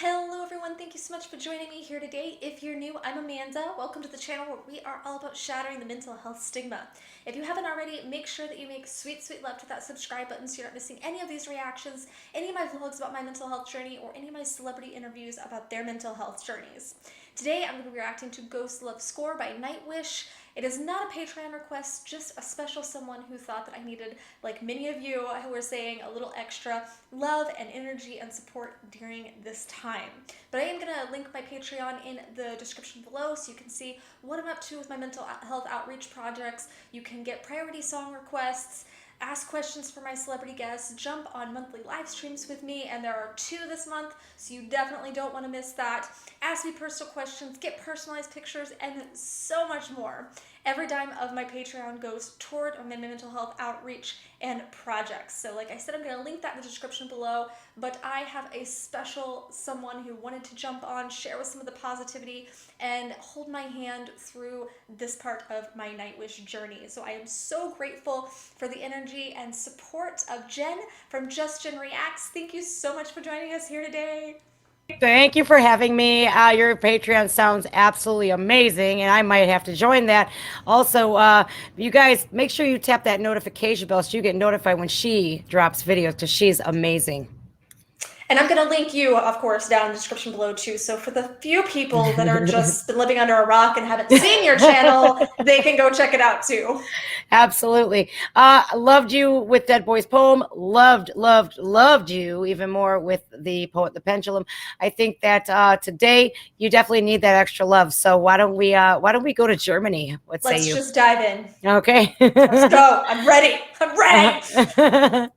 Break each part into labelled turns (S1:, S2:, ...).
S1: Hello everyone, thank you so much for joining me here today. If you're new, I'm Amanda. Welcome to the channel where we are all about shattering the mental health stigma. If you haven't already, make sure that you make sweet, sweet love to that subscribe button so you're not missing any of these reactions, any of my vlogs about my mental health journey, or any of my celebrity interviews about their mental health journeys. Today I'm going to be reacting to Ghost Love Score by Nightwish. It is not a Patreon request, just a special someone who thought that I needed, like many of you who were saying, a little extra love and energy and support during this time. But I am going to link my Patreon in the description below so you can see what I'm up to with my mental health outreach projects. You can get priority song requests, ask questions for my celebrity guests, jump on monthly live streams with me, and there are 2 this month, so you definitely don't want to miss that. Ask me personal questions, get personalized pictures, and so much more. Every dime of my Patreon goes toward my mental health outreach and projects. So like I said, I'm going to link that in the description below, but I have a special someone who wanted to jump on, share with some of the positivity, and hold my hand through this part of my Nightwish journey. So I am so grateful for the energy and support of Jen from Just Jen Reacts. Thank you so much for joining us here today.
S2: Thank you for having me. Your Patreon sounds absolutely amazing, and I might have to join that. Also, you guys make sure you tap that notification bell so you get notified when she drops videos because she's amazing.
S1: And I'm going to link you, of course, down in the description below too. So for the few people that are just been living under a rock and haven't seen your channel, they can go check it out too.
S2: Absolutely. Loved you with Dead Boy's poem. Loved you even more with the poet The Pendulum. I think that today you definitely need that extra love. So why don't we go to Germany? What say
S1: Let's
S2: you?
S1: just dive in.
S2: Okay.
S1: Let's go. I'm ready. I'm ready.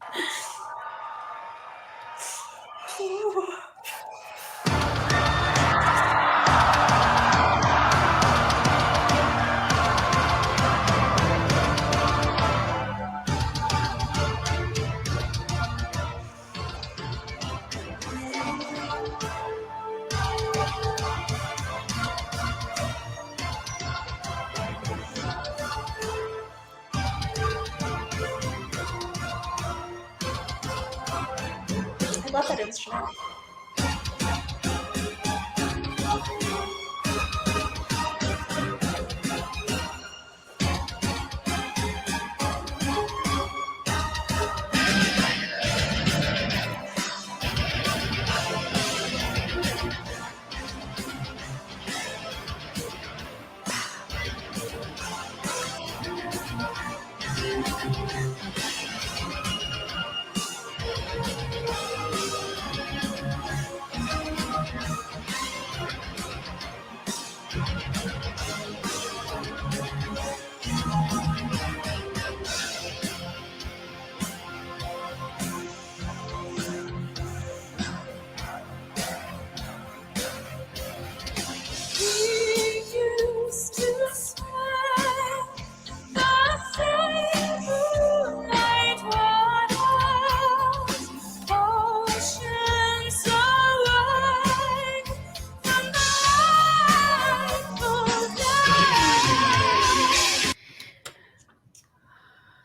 S1: I love that instrument.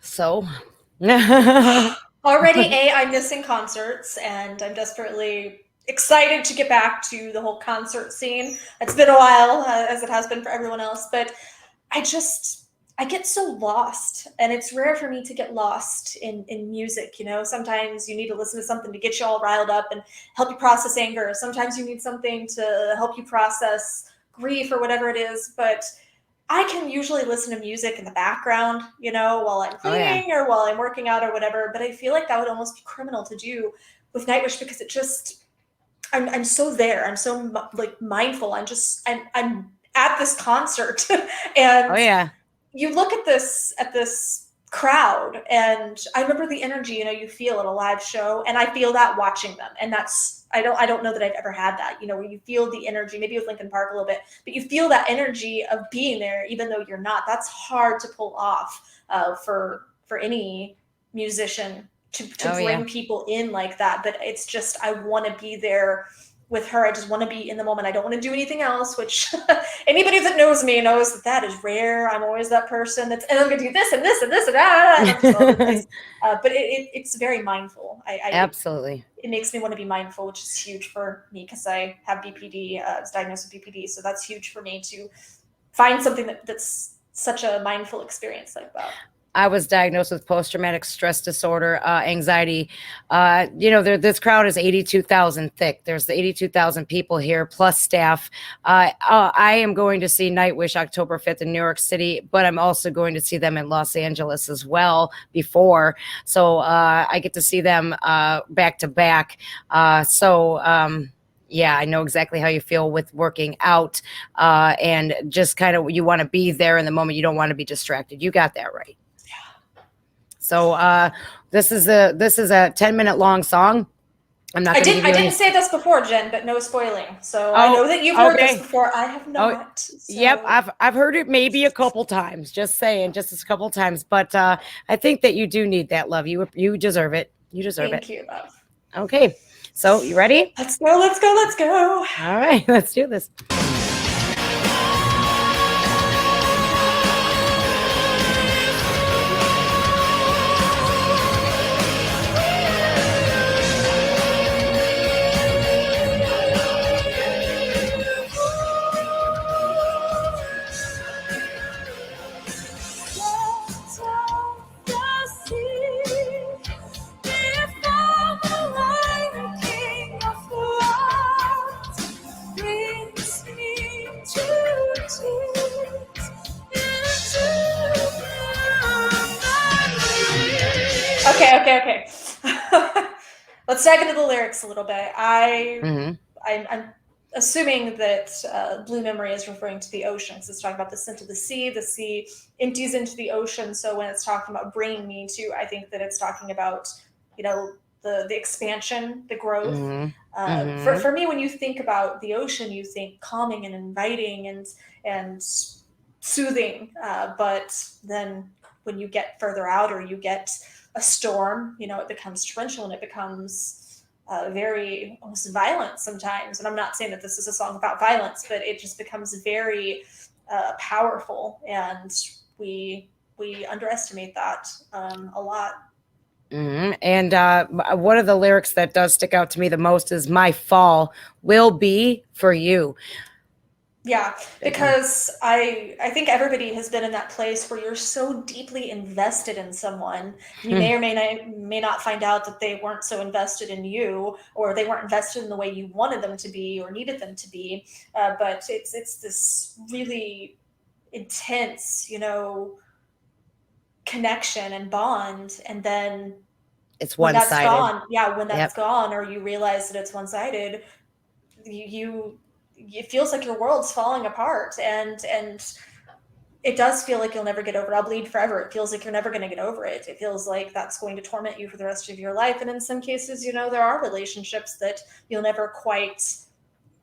S2: So.
S1: Already, I'm missing concerts, and I'm desperately excited to get back to the whole concert scene. It's been a while, as it has been for everyone else, but I just I get so lost, and it's rare for me to get lost in music. You know, sometimes you need to listen to something to get you all riled up and help you process anger. Sometimes you need something to help you process grief or whatever it is, but I can usually listen to music in the background, you know, while I'm
S2: Oh yeah.
S1: cleaning or while I'm working out or whatever. But I feel like that would almost be criminal to do with Nightwish because it just, I'm so there. I'm so like mindful. I'm at this concert,
S2: Oh
S1: and
S2: yeah.
S1: you look at this crowd, and I remember the energy, you know, you feel at a live show, and I feel that watching them. And that's, I don't know that I've ever had that, you know, where you feel the energy, maybe with Linkin Park a little bit, but you feel that energy of being there even though you're not. That's hard to pull off, for any musician to
S2: Oh yeah.
S1: bring people in like that. But it's just, I want to be there with her. I just want to be in the moment. I don't want to do anything else, which anybody that knows me knows that that is rare. I'm always that person that's, and I'm going to do this and this and this and that, and I'm just all over the place. But it's very mindful.
S2: Absolutely.
S1: It makes me want to be mindful, which is huge for me because I have BPD, I was diagnosed with BPD. So that's huge for me to find something that's such a mindful experience like that.
S2: I was diagnosed with post-traumatic stress disorder, anxiety. This crowd is 82,000 thick. There's the 82,000 people here, plus staff. I am going to see Nightwish October 5th in New York City, but I'm also going to see them in Los Angeles as well before. So I get to see them back to back. Yeah, I know exactly how you feel with working out and just kind of you want to be there in the moment. You don't want to be distracted. You got that right. So this is a 10-minute long song. I'm not.
S1: I didn't say this before, Jen, but no spoiling. So I know that you've heard this before. I have not. So.
S2: Yep, I've heard it maybe a couple times. Just saying, just a couple times. But I think that you do need that love. You deserve it. You deserve it.
S1: Thank you, love.
S2: Okay, so you ready?
S1: Let's go. Let's go. Let's go.
S2: All right, let's do this.
S1: Okay. Let's dive into the lyrics a little bit. I'm assuming that Blue Memory is referring to the ocean because it's talking about the scent of the sea empties into the ocean. So when it's talking about bringing me to, I think that it's talking about, the expansion, the growth. For me, when you think about the ocean, you think calming and inviting and soothing. But then when you get further out or you get a storm, it becomes torrential and it becomes very almost violent sometimes. And I'm not saying that this is a song about violence, but it just becomes very powerful, and we underestimate that a lot.
S2: And one of the lyrics that does stick out to me the most is "My fall will be for you."
S1: Yeah, because I think everybody has been in that place where you're so deeply invested in someone. You may or may not find out that they weren't so invested in you, or they weren't invested in the way you wanted them to be or needed them to be. But it's this really intense, connection and bond, and then
S2: it's one-sided.
S1: That's gone. Yeah, when that's gone, or you realize that it's one-sided, it feels like your world's falling apart, and it does feel like you'll never get over it. I'll bleed forever. It feels like you're never going to get over it. It feels like that's going to torment you for the rest of your life. And in some cases, there are relationships that you'll never quite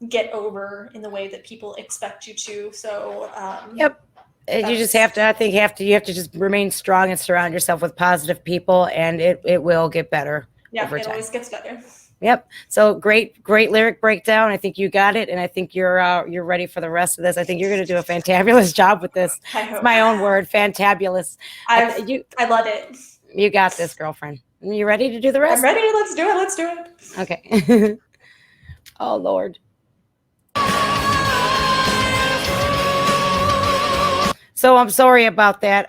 S1: get over in the way that people expect you to. So
S2: yep. You just have to, you have to just remain strong and surround yourself with positive people, and it will get better.
S1: Yeah,
S2: over time.
S1: It always gets better.
S2: Yep. So great lyric breakdown. I think you got it, and I think you're ready for the rest of this. I think you're going to do a fantabulous job with this. It's my own word, fantabulous.
S1: I love it.
S2: You got this, girlfriend. You ready to do the rest?
S1: I'm ready. Let's do it.
S2: Okay. Oh Lord. So I'm sorry about that.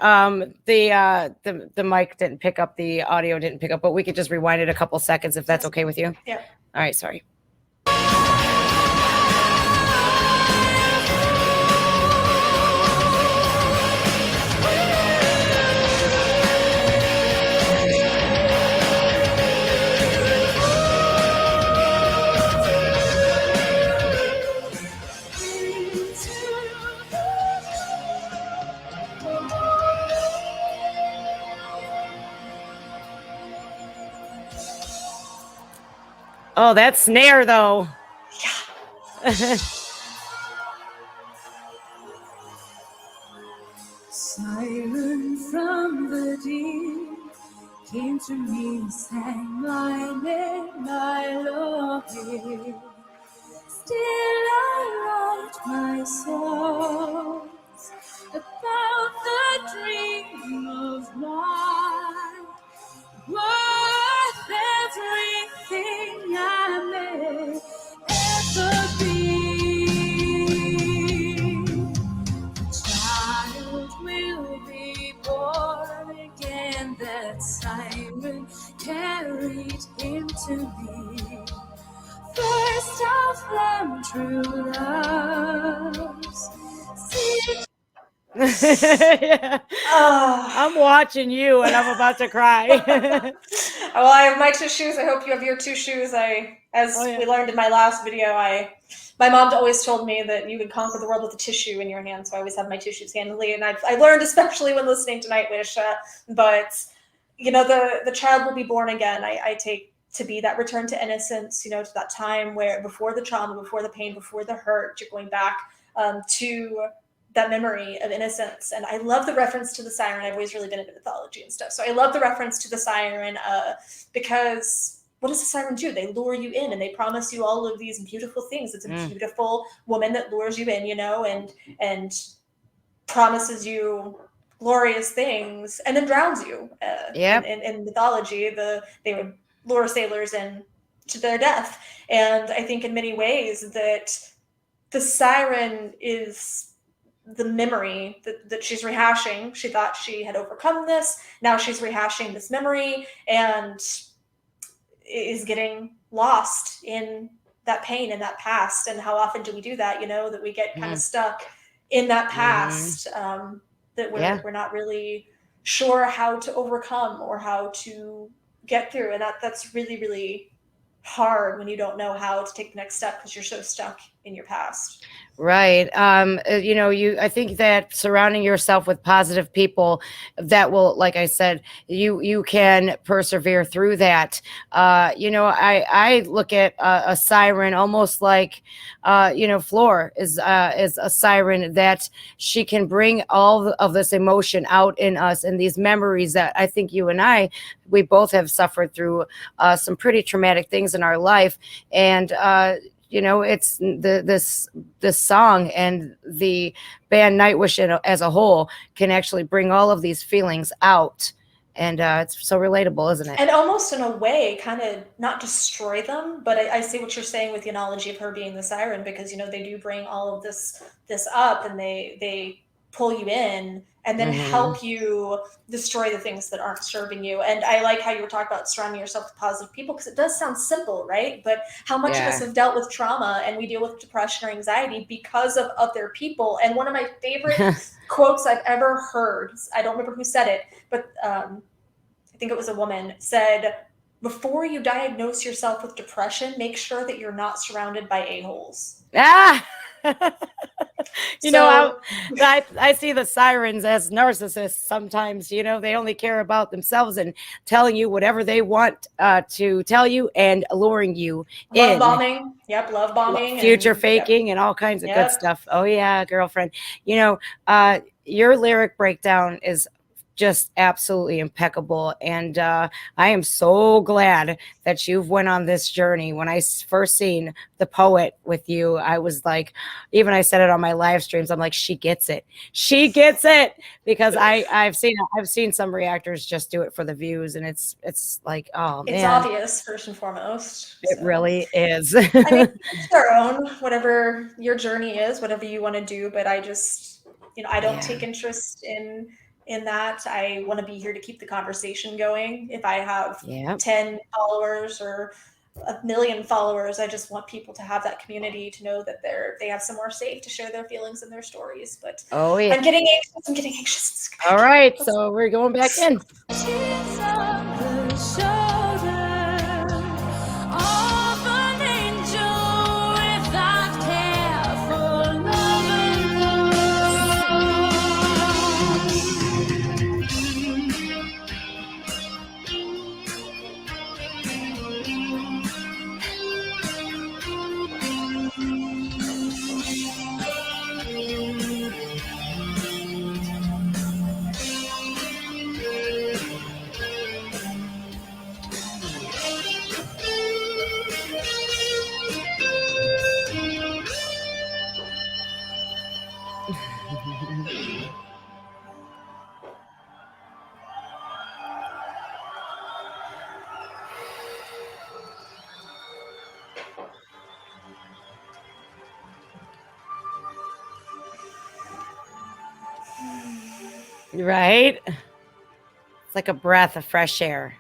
S2: The mic didn't pick up, the audio didn't pick up, but we could just rewind it a couple seconds if that's okay with you.
S1: Yeah.
S2: All right, sorry. Oh, that snare though.
S1: Yeah.
S3: Siren from the deep came to me, sang my name, I love you. songs about the dream of mine, worth everything I may ever be. The child will be born again, that siren carried him to me. First of them true loves.
S2: Yeah. I'm watching you and I'm about to cry.
S1: Well, I have my tissues. I hope you have your tissues. We learned in my last video, my mom always told me that you would conquer the world with a tissue in your hand, so I always have my tissues handily. And I learned, especially when listening to Nightwish, but the child will be born again. I take to be that return to innocence, to that time where before the trauma, before the pain, before the hurt, you're going back to that memory of innocence. And I love the reference to the siren. I've always really been into mythology and stuff. So I love the reference to the siren because what does the siren do? They lure you in and they promise you all of these beautiful things. It's a beautiful woman that lures you in, and promises you glorious things and then drowns you. In mythology, they would lure sailors in to their death. And I think in many ways that the siren is the memory that she's rehashing. She thought she had overcome this. Now she's rehashing this memory and is getting lost in that pain and that past. And how often do we do that? That we get kind of stuck in that past, that we're not really sure how to overcome or how to get through. And that's really, really hard when you don't know how to take the next step because you're so stuck in your past.
S2: Right. I think that surrounding yourself with positive people that will, like I said, you can persevere through that. I look at a siren almost like, Floor is a siren that she can bring all of this emotion out in us and these memories that I think you and we both have suffered through some pretty traumatic things in our life. And, it's this song and the band Nightwish as a whole can actually bring all of these feelings out. And it's so relatable, isn't it?
S1: And almost in a way, kind of not destroy them, but I see what you're saying with the analogy of her being the siren, because, they do bring all of this up and they pull you in and then help you destroy the things that aren't serving you. And I like how you were talking about surrounding yourself with positive people, because it does sound simple, right? But how much of us have dealt with trauma and we deal with depression or anxiety because of other people. And one of my favorite quotes I've ever heard, I don't remember who said it, but I think it was a woman, said, before you diagnose yourself with depression, make sure that you're not surrounded by a-holes.
S2: I see the sirens as narcissists sometimes. They only care about themselves and telling you whatever they want to tell you and luring you in.
S1: Bombing. Yep, love bombing.
S2: Future faking and all kinds of good stuff. Oh, yeah, girlfriend. Your lyric breakdown is just absolutely impeccable. And I am so glad that you've went on this journey. When I first seen The Poet with you, I was like, even I said it on my live streams, I'm like, she gets it. She gets it. Because I've seen some reactors just do it for the views. And it's like, oh man.
S1: It's obvious, first and foremost.
S2: It really is.
S1: I mean, it's their own, whatever your journey is, whatever you want to do. But I just, I don't take interest in that. I want to be here to keep the conversation going. If I have 10 followers or 1 million followers, I just want people to have that community, to know that they have somewhere safe to share their feelings and their stories. But I'm getting anxious.
S2: All right, so we're going back in. Right? It's like a breath of fresh air.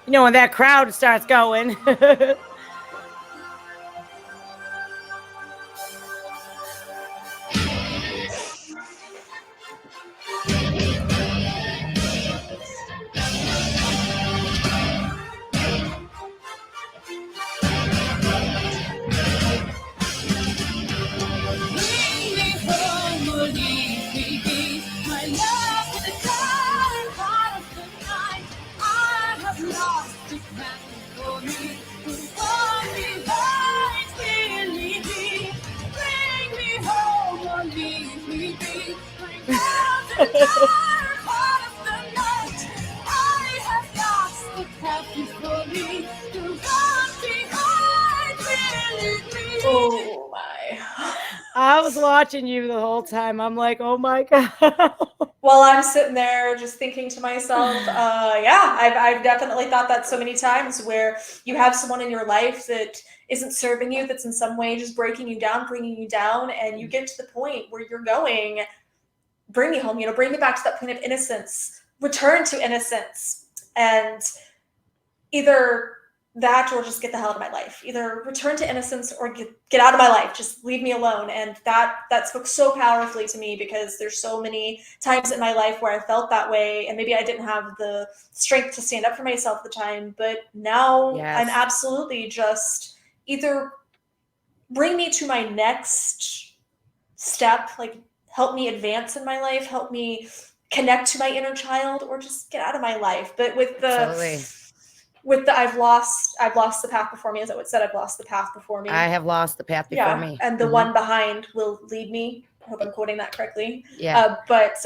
S2: You know, when that crowd starts going.
S1: Oh my.
S2: I was watching you the whole time. I'm like, oh my God.
S1: Well, I'm sitting there just thinking to myself, yeah, I've definitely thought that so many times where you have someone in your life that isn't serving you, that's in some way just breaking you down, bringing you down, and you get to the point where you're going, bring me home, bring me back to that point of innocence, return to innocence, and either that or just get the hell out of my life. Either return to innocence or get out of my life. Just leave me alone. And that spoke so powerfully to me because there's so many times in my life where I felt that way and maybe I didn't have the strength to stand up for myself at the time. But now I'm absolutely just either bring me to my next step, like help me advance in my life, help me connect to my inner child, or just get out of my life. But with the I've lost the path before me, as I would said, I've lost the path before me.
S2: I have lost the path before me.
S1: And the one behind will lead me. I hope I'm quoting that correctly.
S2: Yeah.
S1: But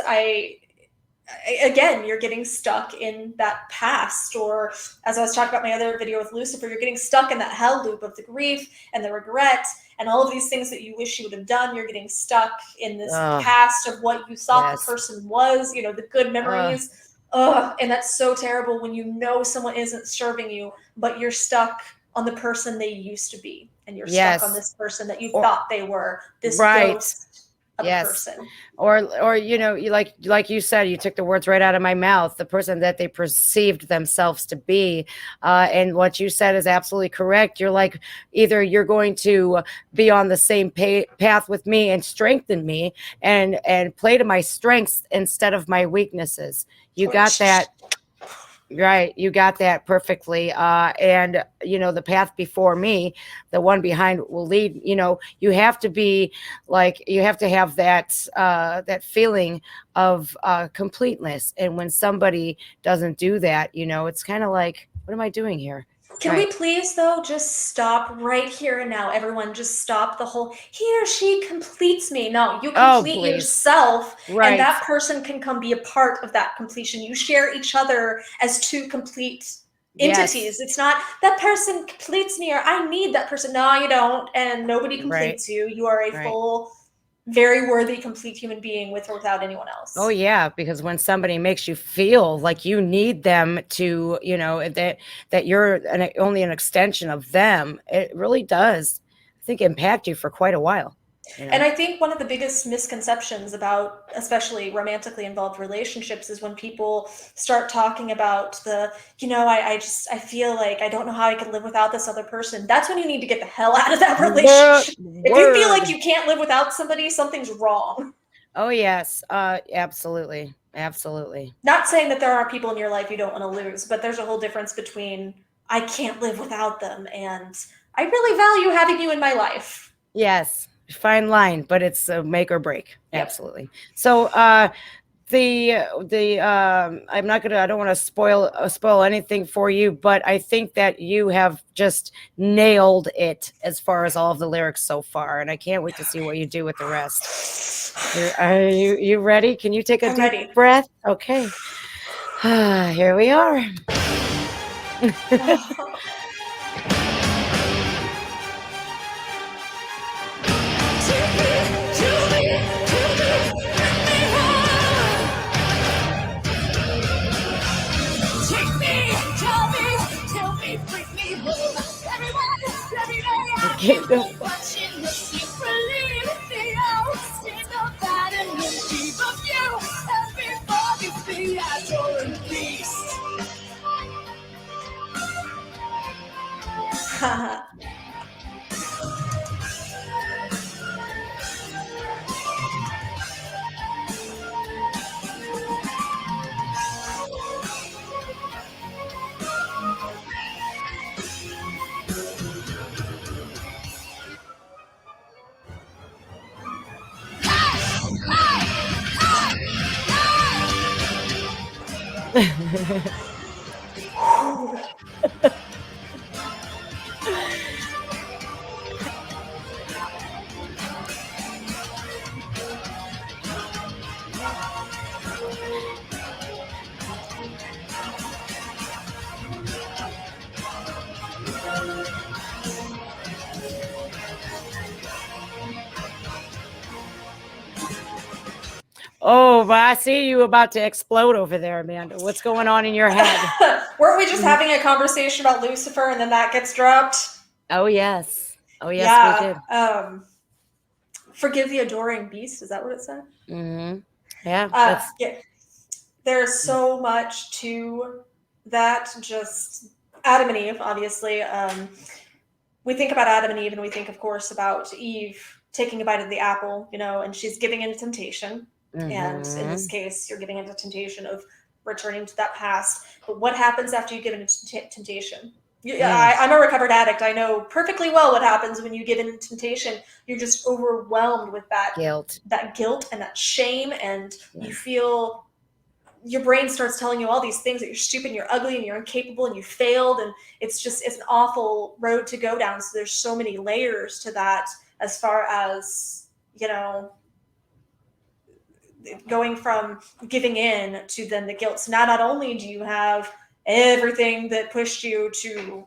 S1: again, you're getting stuck in that past, or as I was talking about my other video with Lucifer, you're getting stuck in that hell loop of the grief and the regret and all of these things that you wish you would have done. You're getting stuck in this past of what you thought the person was, the good memories. And that's so terrible when you know someone isn't serving you, but you're stuck on the person they used to be, and you're stuck on this person that you thought they were, this ghost of a person.
S2: Or you like you said, you took the words right out of my mouth, the person that they perceived themselves to be. And what you said is absolutely correct. You're like, either you're going to be on the same path with me and strengthen me and play to my strengths instead of my weaknesses. You got that. Right. You got that perfectly. And the path before me, the one behind will lead, you have to be like, you have to have that feeling of completeness. And when somebody doesn't do that, it's kind of like, what am I doing here?
S1: Can we please, though, just stop right here and now? Everyone, just stop the whole, he or she completes me. No, you complete yourself, and that person can come be a part of that completion. You share each other as two complete entities. It's not, that person completes me, or I need that person. No, you don't, and nobody completes you. You are a full, very worthy, complete human being with or without anyone else.
S2: Oh yeah, because when somebody makes you feel like you need them to, that you're only an extension of them, it really does, I think, impact you for quite a while.
S1: And I think one of the biggest misconceptions about especially romantically involved relationships is when people start talking about the, I feel like I don't know how I can live without this other person. That's when you need to get the hell out of that relationship. If you feel like you can't live without somebody, something's wrong.
S2: Oh, yes. Absolutely. Absolutely.
S1: Not saying that there are people in your life you don't want to lose, but there's a whole difference between I can't live without them and I really value having you in my life.
S2: Yes. fine line, but it's a make or break.
S1: Yep.
S2: Absolutely. So I'm not gonna, I don't want to spoil anything for you, but I think that you have just nailed it as far as all of the lyrics so far, and I can't wait to see what you do with the rest. Are you ready? Can you take a
S1: I'm
S2: deep
S1: ready.
S2: breath? Okay. Here we are. Okay, go. Oh, I see you about to explode over there, Amanda. What's going on in your head?
S1: Weren't we just having a conversation about Lucifer and then that gets dropped?
S2: Oh, yes. Oh, yes,
S1: yeah.
S2: we did.
S1: Forgive the adoring beast. Is that what it said?
S2: Mm-hmm. Yeah.
S1: Yeah. There's so much to that. Just Adam and Eve, obviously. We think about Adam and Eve, and we think, of course, about Eve taking a bite of the apple, and she's giving into temptation.
S2: Mm-hmm.
S1: And in this case, you're giving into temptation of returning to that past. But what happens after you give into temptation? I'm a recovered addict. I know perfectly well what happens when you give in to temptation. You're just overwhelmed with that
S2: guilt
S1: and that shame, and you feel your brain starts telling you all these things that you're stupid and you're ugly and you're incapable and you failed, and it's an awful road to go down. So there's so many layers to that, as far as going from giving in to then the guilt. So now not only do you have everything that pushed you to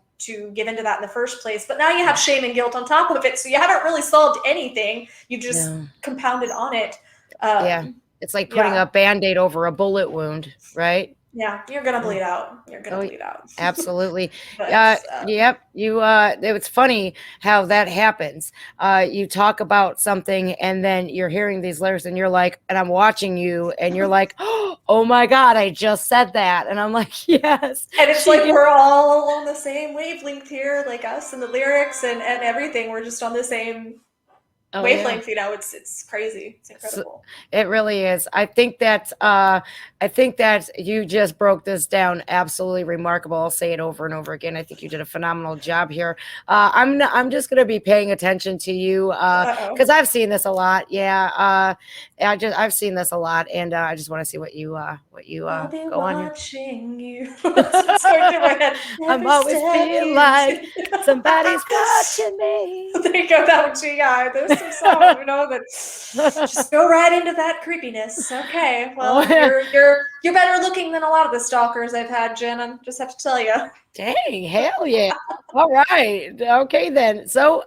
S1: give into that in the first place, but now you have shame and guilt on top of it. So you haven't really solved anything. You've just compounded on it.
S2: It's like putting a Band-Aid over a bullet wound, right?
S1: Yeah, you're gonna bleed out. You're gonna bleed out.
S2: Absolutely. Yep. It's funny how that happens. You talk about something and then you're hearing these lyrics and you're like, and I'm watching you and you're like, oh my God, I just said that. And I'm like, yes.
S1: And it's like we're all on the same wavelength here, like us and the lyrics and everything. We're just on the same wavelength. It's crazy. It's incredible.
S2: It really is. I think that you just broke this down absolutely remarkable. I'll say it over and over again. I think you did a phenomenal job here. I'm just going to be paying attention to you because I've seen this a lot. I've seen this a lot, and I just want to see what you
S1: I'll be
S2: go on here.
S1: Watching you. I'm
S2: always feeling like somebody's watching me.
S1: There you go. That would be there's some songs, that just go right into that creepiness. Okay, well, you're better looking than a lot of the stalkers I've had, Jen. I just have to tell you.
S2: Dang, hell yeah! All right, okay then. So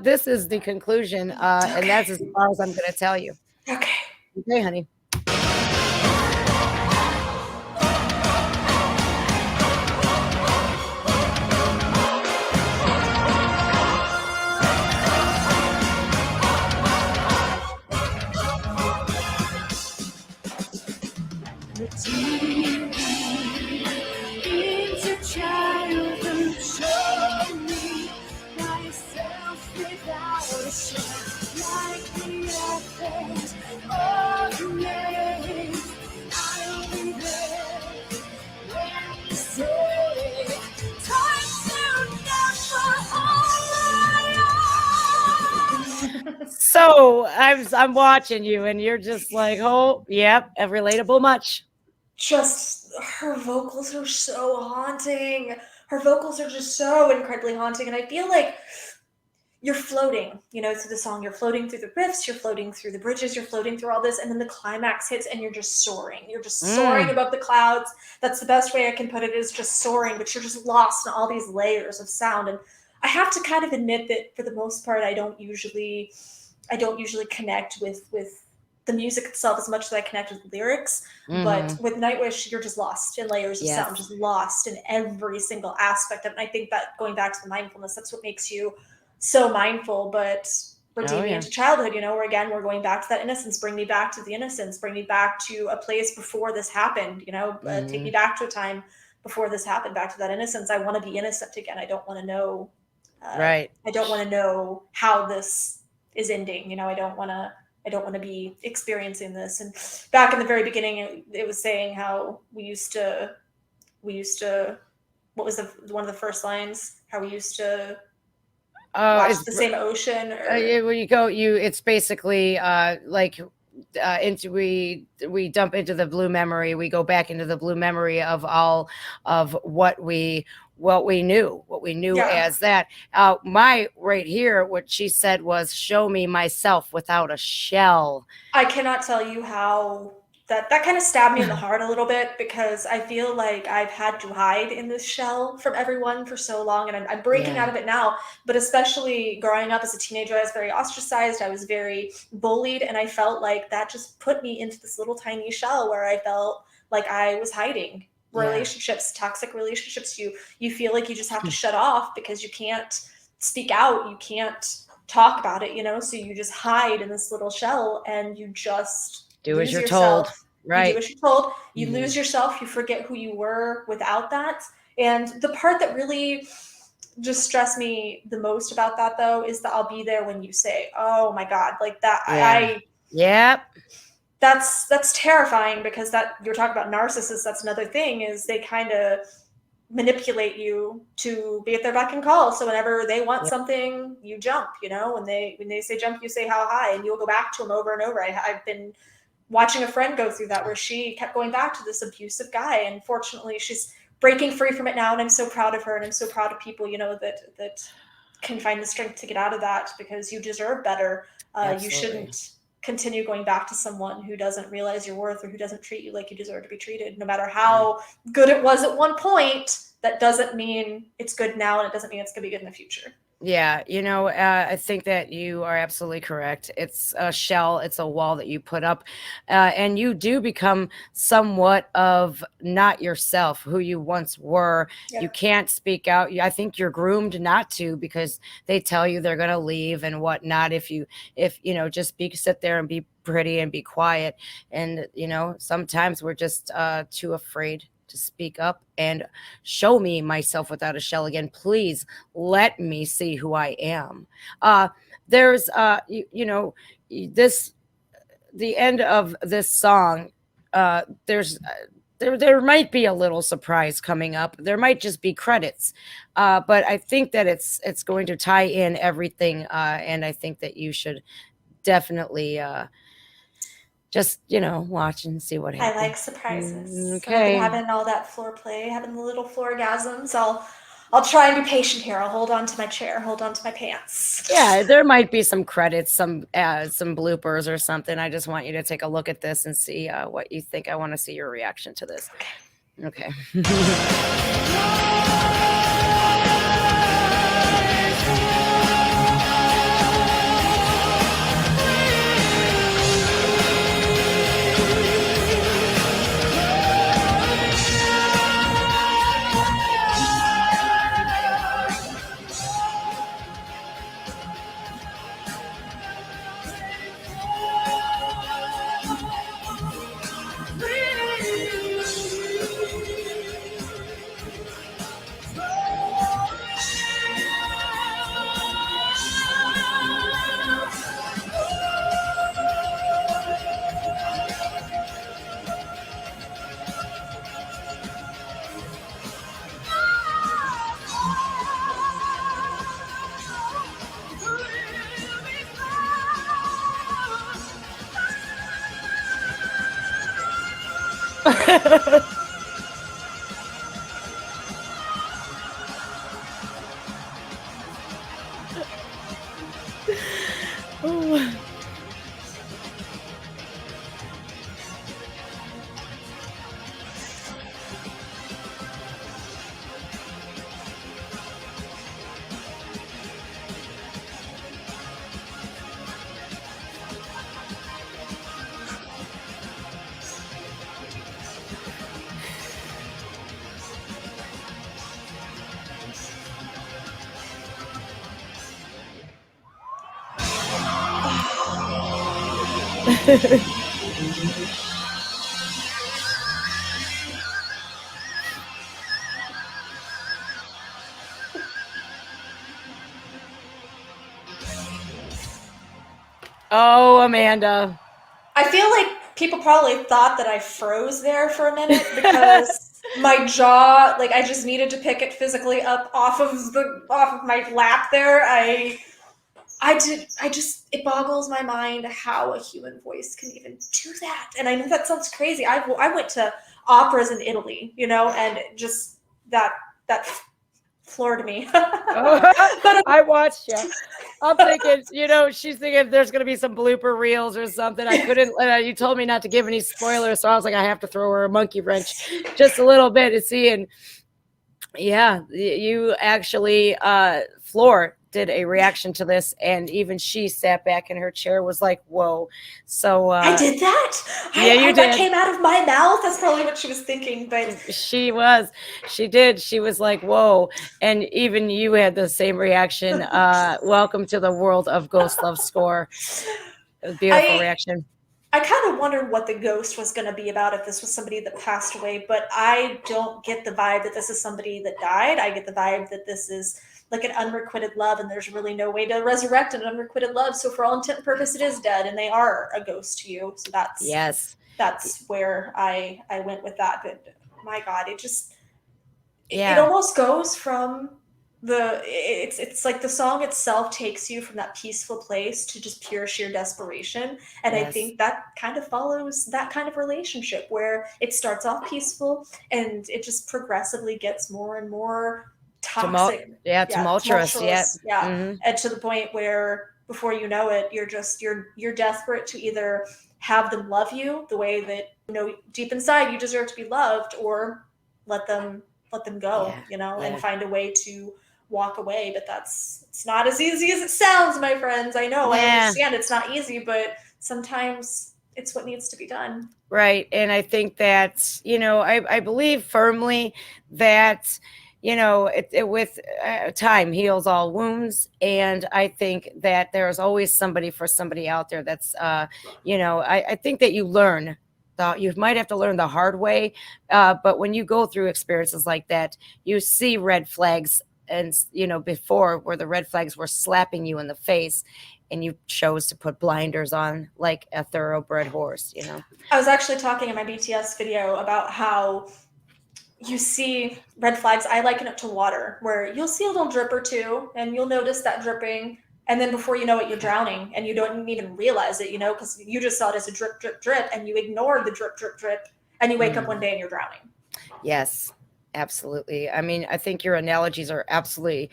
S2: this is the conclusion, and that's as far as I'm going to tell you. Okay, honey. So I'm watching you, and you're just like, oh, yep, relatable much.
S1: Just her vocals are so haunting. Her vocals are just so incredibly haunting, and I feel like you're floating, through the song. You're floating through the riffs, you're floating through the bridges, you're floating through all this, and then the climax hits and you're just soaring. You're just soaring above the clouds. That's the best way I can put it, is just soaring, but you're just lost in all these layers of sound. And I have to kind of admit that for the most part, I don't usually connect with the music itself as much as I connect with lyrics. But with Nightwish, you're just lost in layers of sound,
S2: Yes.
S1: just lost in every single aspect of it. And I think that, going back to the mindfulness, that's what makes you so mindful. But redeem me
S2: Yeah.
S1: into childhood, where again we're going back to that innocence. Bring me back to the innocence. Bring me back to a place before this happened. Take me back to a time before this happened. Back to that innocence. I want to be innocent again. I don't want to know.
S2: Right.
S1: I don't want to know how this is ending. I don't want to. I don't want to be experiencing this. And back in the very beginning, it was saying how we used to. What was one of the first lines? How we used to watch
S2: It's
S1: the same ocean,
S2: when you go, it's basically like into we dump into the blue memory. We go back into the blue memory of all of what we knew,
S1: Yeah.
S2: as that. My right here, what she said was, "Show me myself without a shell."
S1: I cannot tell you how that kind of stabbed me in the heart a little bit, because I feel like I've had to hide in this shell from everyone for so long, and I'm breaking out
S2: Yeah.
S1: of it now. But especially growing up as a teenager, I was very ostracized. I was very bullied, and I felt like that just put me into this little tiny shell where I felt like I was hiding.
S2: Yeah.
S1: Relationships, toxic relationships, you feel like you just have to shut off because you can't speak out, you can't talk about it, so you just hide in this little shell and you just
S2: Do as
S1: lose
S2: you're told.
S1: yourself. You do
S2: Right.
S1: as you're told, you
S2: Mhm.
S1: lose yourself, you forget who you were without that. And the part that really just stressed me the most about that, though, is that I'll be there when you say, oh my God, like that.
S2: Yeah. Yep.
S1: That's terrifying, because that, you're talking about narcissists. That's another thing, is they kind of manipulate you to be at their beck and call. So whenever they want
S2: Yep.
S1: something, you jump. When they say jump, you say how high, and you'll go back to them over and over. I've been watching a friend go through that, where she kept going back to this abusive guy, and fortunately she's breaking free from it now, and I'm so proud of her, and I'm so proud of people that can find the strength to get out of that, because you deserve better. You
S2: Absolutely.
S1: shouldn't continue going back to someone who doesn't realize your worth, or who doesn't treat you like you deserve to be treated, no matter how good it was at one point. That doesn't mean it's good now, and it doesn't mean it's going to be good in the future.
S2: Yeah, I think that you are absolutely correct. It's a shell, it's a wall that you put up, and you do become somewhat of not yourself, who you once were.
S1: Yeah.
S2: You can't speak out. I think you're groomed not to, because they tell you they're going to leave and whatnot. If just sit there and be pretty and be quiet. And, sometimes we're just too afraid to speak up and show me myself without a shell again. Please let me see who I am. There's this the end of this song. There's there might be a little surprise coming up. There might just be credits, but I think that it's going to tie in everything, and I think that you should definitely just watch and see what
S1: I
S2: happens.
S1: like surprises. When I've been
S2: Okay.
S1: having all that floor play, having the little floor orgasms, I'll try and be patient here. I'll hold on to my chair, hold on to my pants.
S2: Yeah, there might be some credits, some bloopers or something. I just want you to take a look at this and see what you think. I want to see your reaction to this. Okay. Oh. Oh, Amanda.
S1: I feel like people probably thought that I froze there for a minute because my jaw, like I just needed to pick it physically up off of my lap there. I just it boggles my mind how a human voice can even do that. And I know that sounds crazy. I went to operas in Italy, and just that floored me. But
S2: I watched you. I'm thinking, she's thinking there's going to be some blooper reels or something. I couldn't, you told me not to give any spoilers. So I was like, I have to throw her a monkey wrench just a little bit to see. And yeah, you actually, Floor did a reaction to this, and even she sat back in her chair, was like, whoa. So
S1: I did that.
S2: Yeah, you did.
S1: That came out of my mouth. That's probably what she was thinking, but
S2: she did. She was like, whoa. And even you had the same reaction. Welcome to the world of Ghost Love Score. A beautiful reaction.
S1: I kind of wondered what the ghost was going to be about if this was somebody that passed away, but I don't get the vibe that this is somebody that died. I get the vibe that this is like an unrequited love, and there's really no way to resurrect an unrequited love. So for all intent and purpose, it is dead, and they are a ghost to you. So that's where I went with that. But my God, it almost goes from it's like the song itself takes you from that peaceful place to just pure sheer desperation. And I think that kind of follows that kind of relationship where it starts off peaceful and it just progressively gets more and more toxic.
S2: Tumultuous.
S1: Mm-hmm. And to the point where before you know it, you're desperate to either have them love you the way that deep inside you deserve to be loved, or let them go, and find a way to walk away. But it's not as easy as it sounds, my friends. I know, I understand it's not easy, but sometimes it's what needs to be done.
S2: Right. And I think that, I believe firmly that, with time heals all wounds. And I think that there's always somebody for somebody out there that's, I think that you learn. You might have to learn the hard way, but when you go through experiences like that, you see red flags, and before, where the red flags were slapping you in the face, and you chose to put blinders on like a thoroughbred horse.
S1: I was actually talking in my BTS video about how you see red flags. I liken it to water, where you'll see a little drip or two, and you'll notice that dripping. And then before you know it, you're drowning, and you don't even realize it, because you just saw it as a drip, drip, drip, and you ignored the drip, drip, drip, and you wake up one day and you're drowning.
S2: Yes, absolutely. I mean, I think your analogies are absolutely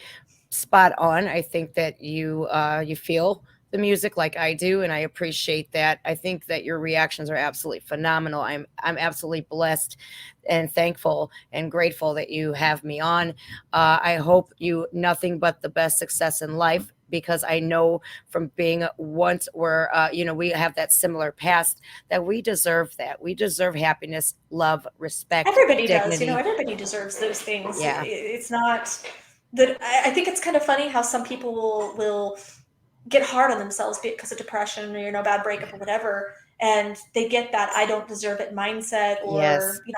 S2: spot on. I think that you feel the music like I do, and I appreciate that. I think that your reactions are absolutely phenomenal. I'm absolutely blessed and thankful and grateful that you have me on. I hope you nothing but the best success in life, because I know from being once where, we have that similar past, that we deserve that. We deserve happiness, love, respect.
S1: Everybody
S2: dignity.
S1: does, everybody deserves those things.
S2: Yeah.
S1: It's not that I think it's kind of funny how some people will get hard on themselves because of depression or, bad breakup or whatever. And they get that I don't deserve it mindset, or,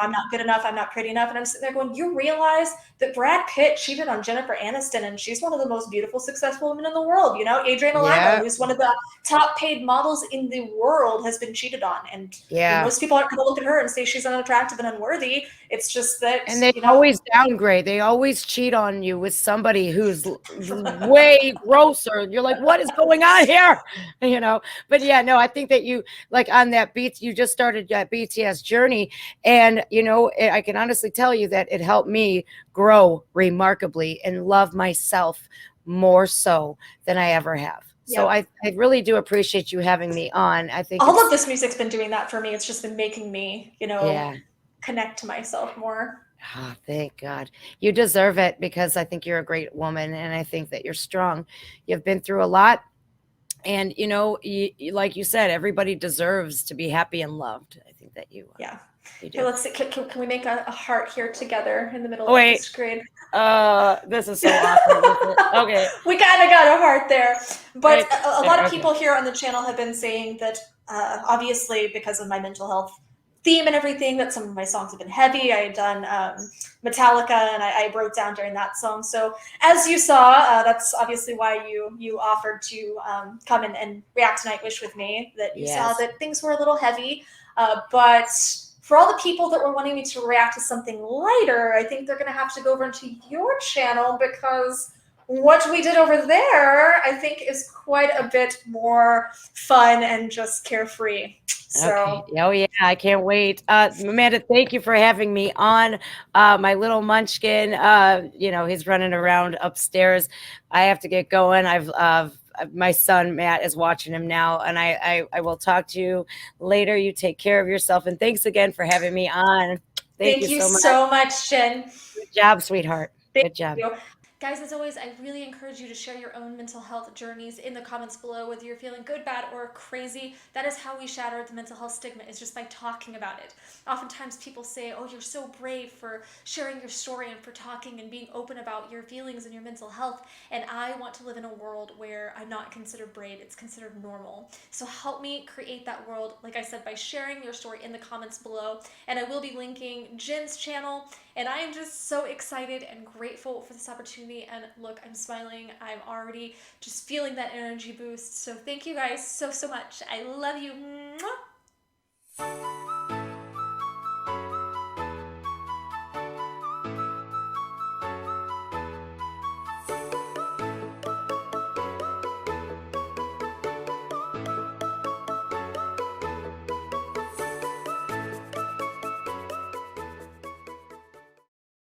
S1: I'm not good enough, I'm not pretty enough. And I'm sitting there going, you realize that Brad Pitt cheated on Jennifer Aniston, and she's one of the most beautiful, successful women in the world. Adriana Lima, who's one of the top paid models in the world, has been cheated on. And most people aren't going to look at her and say she's unattractive and unworthy. It's just that.
S2: And they always downgrade. They always cheat on you with somebody who's way grosser. You're like, what is going on here? But yeah, no, I think that you, like like on that beat, you just started that BTS journey. And, you know, I can honestly tell you that it helped me grow remarkably and love myself more so than I ever have. So
S1: Yep.
S2: I really do appreciate you having me on. I think
S1: All of
S2: it's,
S1: this music's been doing that for me. It's just been making me,
S2: yeah.
S1: connect to myself more.
S2: Oh, thank God. You deserve it because I think you're a great woman and I think that you're strong. You've been through a lot. And, you know, like you said, everybody deserves to be happy and loved. I think that
S1: Yeah.
S2: you
S1: Here,
S2: do.
S1: let's see. Can we make a heart here together in the middle
S2: Oh,
S1: of the
S2: wait.
S1: screen?
S2: This is so awkward. Okay.
S1: We kind of got a heart there. But
S2: Right
S1: a lot
S2: there.
S1: of
S2: Okay.
S1: people here on the channel have been saying that, obviously, because of my mental health theme and everything, that some of my songs have been heavy. I had done Metallica, and I broke down during that song. So as you saw, that's obviously why you offered to come and react to Nightwish with me. That you saw
S2: Yes.
S1: that things were a little heavy, but for all the people that were wanting me to react to something lighter, I think they're going to have to go over into your channel, because what we did over there, I think, is quite a bit more fun and just carefree.
S2: Okay.
S1: So
S2: Oh, yeah. I can't wait. Amanda, thank you for having me on. My little munchkin, you know, he's running around upstairs. I have to get going. My son, Matt, is watching him now, and I will talk to you later. You take care of yourself. And thanks again for having me on. Thank you
S1: thank you
S2: so much.
S1: so much, Jen.
S2: Good job, sweetheart.
S1: Thank
S2: Good job.
S1: you. Guys, as always, I really encourage you to share your own mental health journeys in the comments below, whether you're feeling good, bad, or crazy. That is how we shatter the mental health stigma, is just by talking about it. Oftentimes people say, oh, you're so brave for sharing your story and for talking and being open about your feelings and your mental health. And I want to live in a world where I'm not considered brave, it's considered normal. So help me create that world, like I said, by sharing your story in the comments below. And I will be linking Jen's channel. And I am just so excited and grateful for this opportunity. And look, I'm smiling. I'm already just feeling that energy boost. So thank you guys so much. I love you. Mwah!